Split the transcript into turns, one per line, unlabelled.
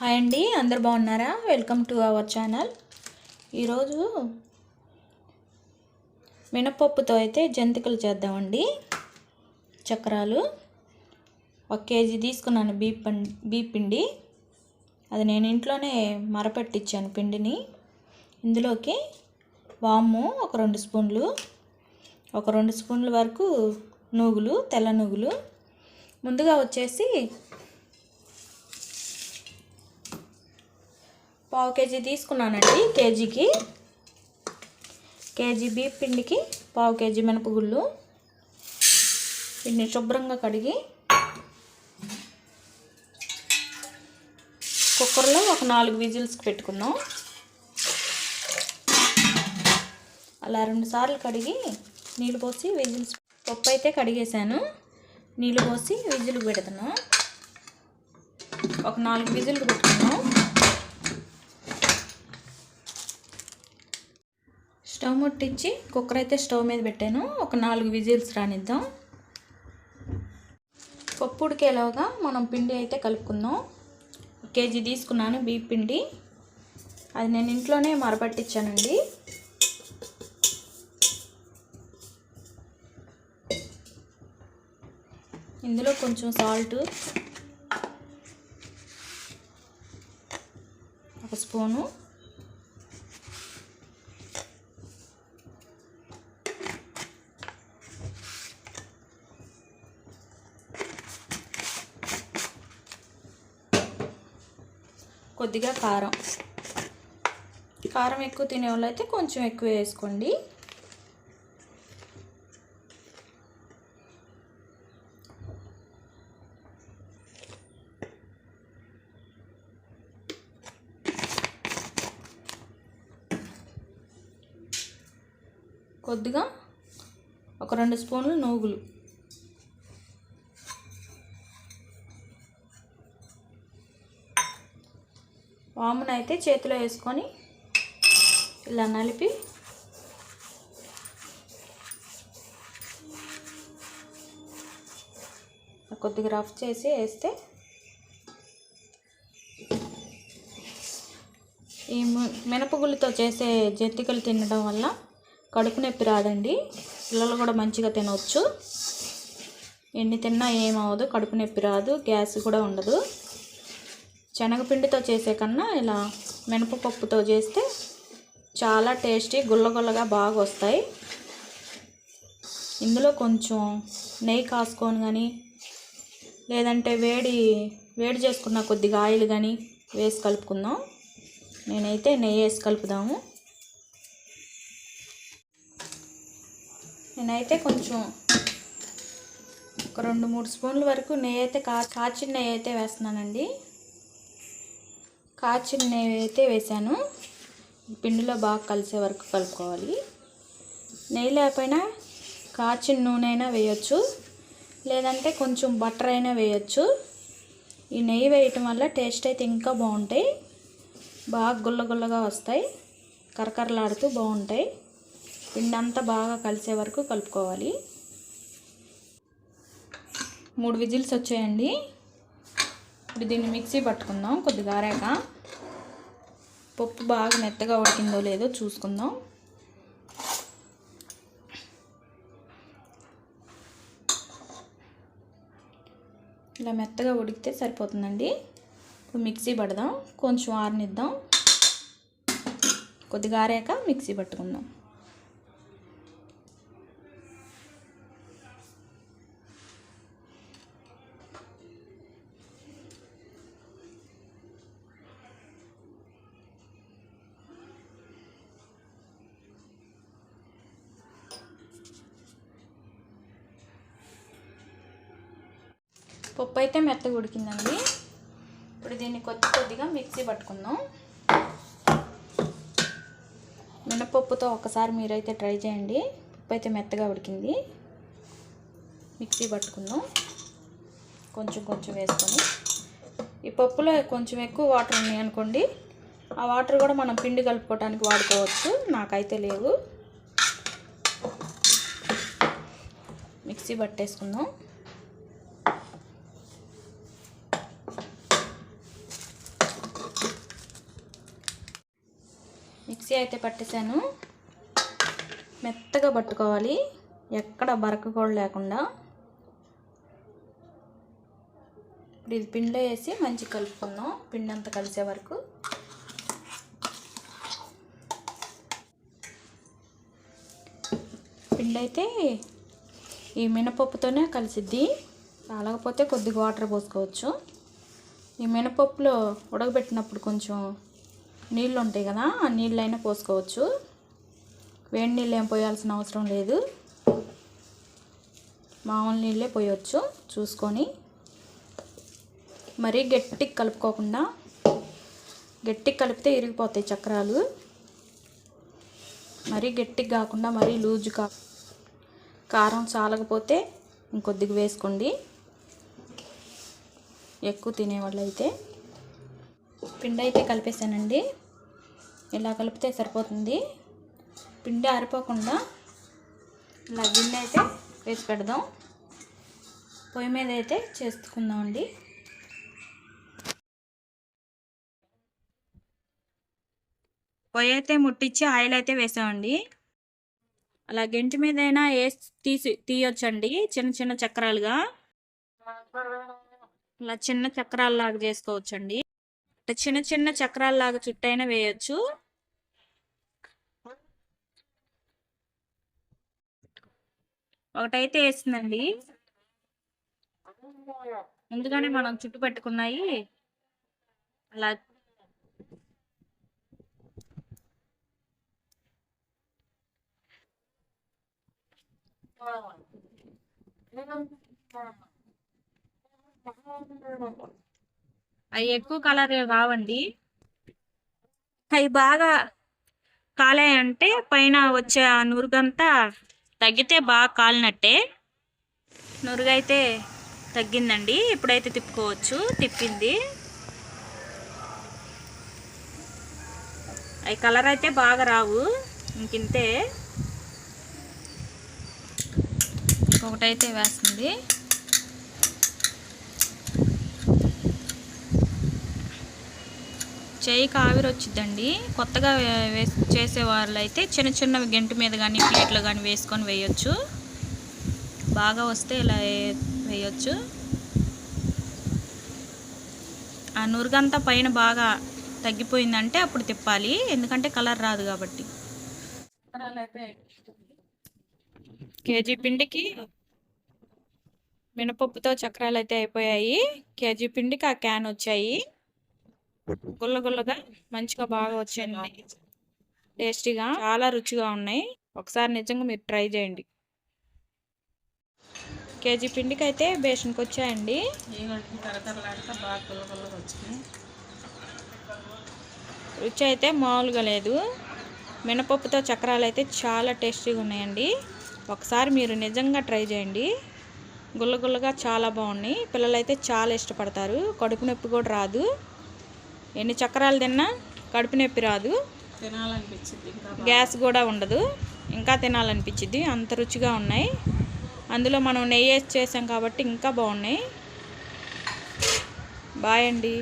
Hi అండి, అందరు బాగున్నారా? Welcome to our channel. ఈరోజు మినపప్పుతో అయితే జంతికలు చేద్దామండి. చక్రాలు 1 కేజీ తీసుకున్నాను. బీప్ పిండి అది నేను ఇంట్లోనే మరపట్టించాను పిండిని. ఇందులోకి వాము ఒక 2 స్పూన్లు, ఒక 2 స్పూన్ల వరకు నూగులు, తెల్ల నూగులు. ముందుగా వచ్చేసి 1/2 కేజీ తీసుకున్నానండి. కేజీ బీప్ పిండికి 1/2 కేజీ మినపగుళ్ళు. వీటిని శుభ్రంగా కడిగి కుక్కర్లో ఒక 4 విజిల్స్కి పెట్టుకుందాం. అలా 2 సార్లు కడిగి నీళ్ళు పోసి విజిల్స్. పప్పు అయితే కడిగేసాను, నీళ్ళు పోసి విజిల్కి పెడుతున్నాం. ఒక 4 విజిల్కి పెట్టుకున్నాం. స్టవ్ ముట్టించి కుక్కర్ అయితే స్టవ్ మీద పెట్టాను. ఒక 4 విజిల్స్ రానిద్దాం. పప్పు ఉడికేలోగా మనం పిండి అయితే కలుపుకుందాం. 1 కేజీ తీసుకున్నాను బీప్ పిండి. అది నేను ఇంట్లోనే మరపట్టించానండి. ఇందులో కొంచెం సాల్ట్, 1 స్పూను, కొద్దిగా కారం ఎక్కువ తినే వాళ్ళు అయితే కొంచెం ఎక్కువ వేసుకోండి. కొద్దిగా ఒక 2 స్పూన్లు నూగులు, వామునైతే చేతిలో వేసుకొని ఇలా నలిపి కొద్దిగా రఫ్ చేసి వేస్తే ఈ మినపగుళ్ళతో చేసే జంతికలు తినడం వల్ల కడుపు నొప్పి రాదండి. పిల్లలు కూడా మంచిగా తినవచ్చు. ఎన్ని తిన్నా ఏమవదు, కడుపు నొప్పి రాదు, గ్యాస్ కూడా ఉండదు. శనగపిండితో చేసే కన్నా ఇలా మినపపప్పుతో చేస్తే చాలా టేస్టీ, గుల్లగుల్లగా బాగా వస్తాయి. ఇందులో కొంచెం నెయ్యి కాసుకొని కానీ, లేదంటే వేడి చేసుకున్న కొద్దిగా ఆయిల్ కానీ వేసి కలుపుకుందాం. నేనైతే నెయ్యి వేసి కలుపుదాము. నేనైతే కొంచెం ఒక 2-3 స్పూన్ల వరకు నెయ్యి అయితే కాచిన నెయ్యి అయితే వేస్తున్నానండి. కాచిన నెయ్యి అయితే వేసాను. పిండిలో బాగా కలిసే వరకు కలుపుకోవాలి. నెయ్యి లేకపోయినా కాచిన నూనె అయినా వేయచ్చు, లేదంటే కొంచెం బటర్ అయినా వేయచ్చు. ఈ నెయ్యి వేయటం వల్ల టేస్ట్ అయితే ఇంకా బాగుంటాయి. బాగా గుల్లగుల్లగా వస్తాయి, కరకరలాడుతూ బాగుంటాయి. పిండి అంతా బాగా కలిసే వరకు కలుపుకోవాలి. 3 విజిల్స్ వచ్చాయండి. ఇప్పుడు దీన్ని మిక్సీ పట్టుకుందాం. కొద్దిగా ఆరాక పప్పు బాగా మెత్తగా ఉడికిందో లేదో చూసుకుందాం. ఇలా మెత్తగా ఉడికితే సరిపోతుందండి. ఇప్పుడు మిక్సీ పడదాం, కొంచెం ఆరనిద్దాం. కొద్దిగా ఆరాక మిక్సీ పట్టుకుందాం. పప్పు అయితే మెత్తగా ఉడికిందండి. ఇప్పుడు దీన్ని కొద్దిగా మిక్సీ పట్టుకుందాం. మినపప్పుతో ఒకసారి మీరైతే ట్రై చేయండి. పప్పు అయితే మెత్తగా ఉడికింది. మిక్సీ పట్టుకుందాం కొంచెం వేసుకొని. ఈ పప్పులో కొంచెం ఎక్కువ వాటర్ ఉన్నాయి అనుకోండి, ఆ వాటర్ కూడా మనం పిండి కలుపుకోవడానికి వాడుకోవచ్చు. నాకైతే లేవు. మిక్సీ పట్టేసుకుందాం. మిక్సీ అయితే పట్టేసాను. మెత్తగా పట్టుకోవాలి, ఎక్కడ బరక కూడా లేకుండా. ఇప్పుడు ఇది పిండిలో వేసి మంచిగా కలుపుకుందాం, పిండి అంతా కలిసే వరకు. పిండి అయితే ఈ మినపప్పుతోనే కలిసిద్ది, అలాగపోతే కొద్దిగా వాటర్ పోసుకోవచ్చు. ఈ మినపప్పులో ఉడకబెట్టినప్పుడు కొంచెం నీళ్ళు ఉంటాయి కదా, ఆ నీళ్ళైనా పోసుకోవచ్చు. వేడి నీళ్ళు ఏం పోయాల్సిన అవసరం లేదు, మామూలు నీళ్ళే పోయవచ్చు చూసుకొని. మరీ గట్టిగా కలుపుకోకుండా, గట్టిగా కలిపితే ఇరిగిపోతాయి చక్రాలు. మరీ గట్టిగా కాకుండా మరీ లూజుగా. కారం చాలకపోతే ఇంకొద్దిగా వేసుకోండి, ఎక్కువ తినేవాళ్ళు అయితే. పిండి అయితే కలిపేసానండి, ఇలా కలిపితే సరిపోతుంది. పిండి ఆరిపోకుండా ఇలా గిన్నె అయితే వేసి పెడదాం. పొయ్యి మీద అయితే చేసుకుందామండి. పొయ్యి అయితే ముట్టించి ఆయిల్ అయితే వేసామండి. అలా గెంటి మీద అయినా వేసి తీయొచ్చండి, చిన్న చిన్న చక్రాలుగా. ఇలా చిన్న చక్రాల్లాగా చేసుకోవచ్చండి. చిన్న చిన్న చక్రాల్లాగా చుట్టైనా వేయచ్చు. ఒకటైతే వేసిందండి, ముందుగానే మనం చుట్టు పెట్టుకున్నాయి. అలా అవి ఎక్కువ కలర్ కావండి. అవి బాగా కాలాయంటే పైన వచ్చే ఆ నురుగంతా తగ్గితే బాగా కాలినట్టే. నురుగైతే తగ్గిందండి, ఇప్పుడైతే తిప్పుకోవచ్చు. తిప్పింది. అవి కలర్ అయితే బాగా రావు, ఇంకింతే. ఒకటైతే వేస్తుంది. చేయికి ఆవిరి వచ్చిద్దండి. కొత్తగా చేసే వాళ్ళు అయితే చిన్న చిన్న గెంటు మీద కానీ ప్లేట్లో కానీ వేసుకొని వేయచ్చు. బాగా వస్తే ఇలా వేయచ్చు. ఆ నురుగంతా పైన బాగా తగ్గిపోయిందంటే అప్పుడు తిప్పాలి, ఎందుకంటే కలర్ రాదు కాబట్టి. కేజీ పిండికి మినపప్పుతో చక్రాలు అయితే అయిపోయాయి. కేజీ పిండికి ఆ క్యాన్ వచ్చాయి. గుల్లగుల్లగా మంచిగా బాగా వచ్చాయి, టేస్టీగా చాలా రుచిగా ఉన్నాయి. ఒకసారి నిజంగా మీరు ట్రై చేయండి. కేజీ పిండికి అయితే బేషన్కి వచ్చాయండి. రుచి అయితే మామూలుగా లేదు. మినపప్పుతో చక్రాలు అయితే చాలా టేస్టీగా ఉన్నాయండి. ఒకసారి మీరు నిజంగా ట్రై చేయండి. గుల్లగుల్లగా చాలా బాగున్నాయి. పిల్లలైతే చాలా ఇష్టపడతారు. కడుపు నొప్పి కూడా రాదు. ఎన్ని చక్రాలు తిన్నా కడుపు నొప్పి రాదు, తినాలనిపించింది. గ్యాస్ కూడా ఉండదు, ఇంకా తినాలనిపించింది. అంత రుచిగా ఉన్నాయి. అందులో మనం నెయ్యి వేసి చేసాం కాబట్టి ఇంకా బాగున్నాయి. బాయ్ అండి.